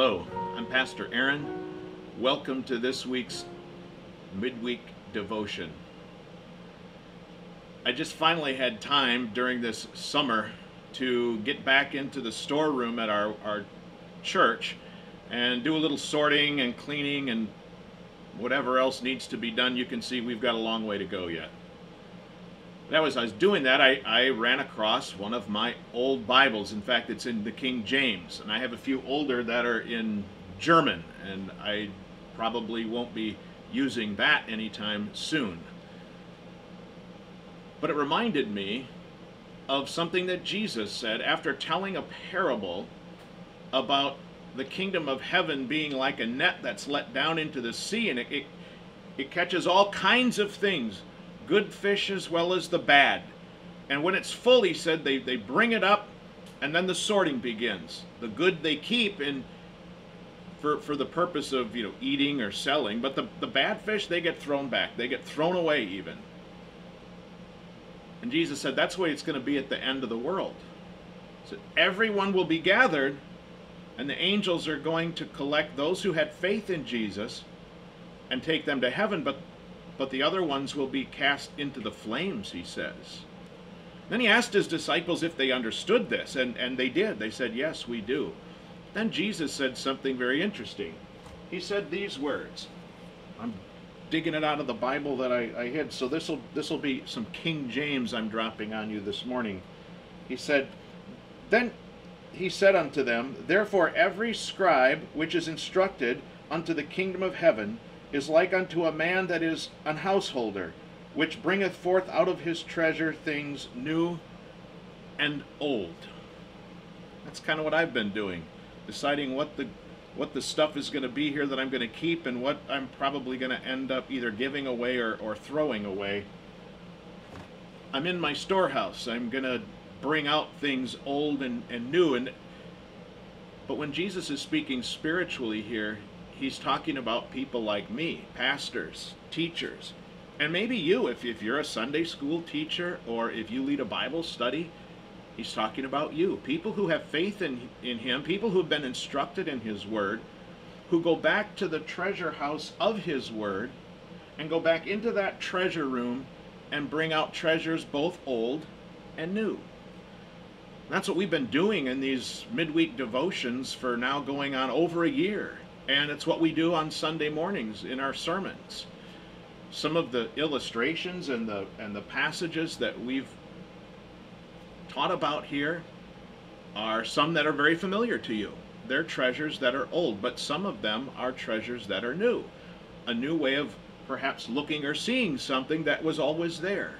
Hello, I'm Pastor Aaron. Welcome to this week's midweek devotion. I just finally had time during this summer to get back into the storeroom at our church and do a little sorting and cleaning and whatever else needs to be done. You can see we've got a long way to go yet. As I was doing that, I ran across one of my old Bibles. In fact, it's in the King James, and I have a few older that are in German, and I probably won't be using that anytime soon. But it reminded me of something that Jesus said after telling a parable about the kingdom of heaven being like a net that's let down into the sea, and it catches all kinds of things, good fish as well as the bad. And when it's full, he said, they bring it up, and then the sorting begins. The good they keep for the purpose of eating or selling, but the bad fish, they get thrown back. They get thrown away even. And Jesus said that's the way it's going to be at the end of the world. So everyone will be gathered, and the angels are going to collect those who had faith in Jesus and take them to heaven, but the other ones will be cast into the flames, he says. Then he asked his disciples if they understood this, and they did. They said, yes, we do. Then Jesus said something very interesting. He said these words. I'm digging it out of the Bible that I hid, so this will be some King James I'm dropping on you this morning. He said, then he said unto them, therefore every scribe which is instructed unto the kingdom of heaven is like unto a man that is an householder, which bringeth forth out of his treasure things new and old. That's kind of what I've been doing, deciding what the stuff is going to be here that I'm going to keep and what I'm probably going to end up either giving away or throwing away. I'm in my storehouse. I'm going to bring out things old and new. But when Jesus is speaking spiritually here, he's talking about people like me, pastors, teachers, and maybe you, if you're a Sunday school teacher or if you lead a Bible study, he's talking about you. People who have faith in him, people who have been instructed in his word, who go back to the treasure house of his word and go back into that treasure room and bring out treasures both old and new. That's what we've been doing in these midweek devotions for now going on over a year. And it's what we do on Sunday mornings in our sermons. Some of the illustrations and the passages that we've taught about here are some that are very familiar to you. They're treasures that are old, but some of them are treasures that are new. A new way of perhaps looking or seeing something that was always there.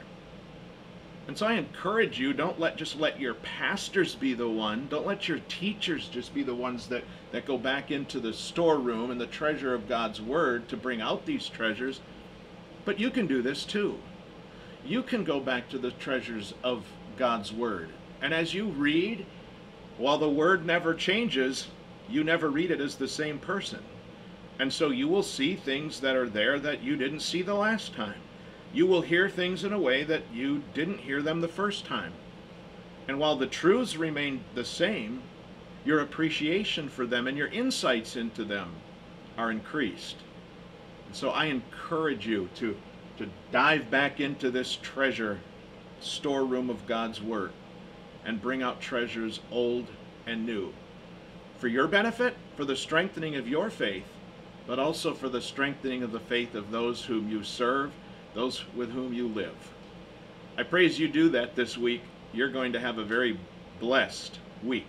And so I encourage you, don't just let your pastors be the one, don't let your teachers just be the ones that go back into the storeroom and the treasure of God's word to bring out these treasures, but you can do this too. You can go back to the treasures of God's word. And as you read, while the word never changes, you never read it as the same person. And so you will see things that are there that you didn't see the last time. You will hear things in a way that you didn't hear them the first time. And while the truths remain the same, your appreciation for them and your insights into them are increased. And so I encourage you to dive back into this treasure storeroom of God's word and bring out treasures old and new. For your benefit, for the strengthening of your faith, but also for the strengthening of the faith of those whom you serve, those with whom you live. I pray as you do that this week, you're going to have a very blessed week.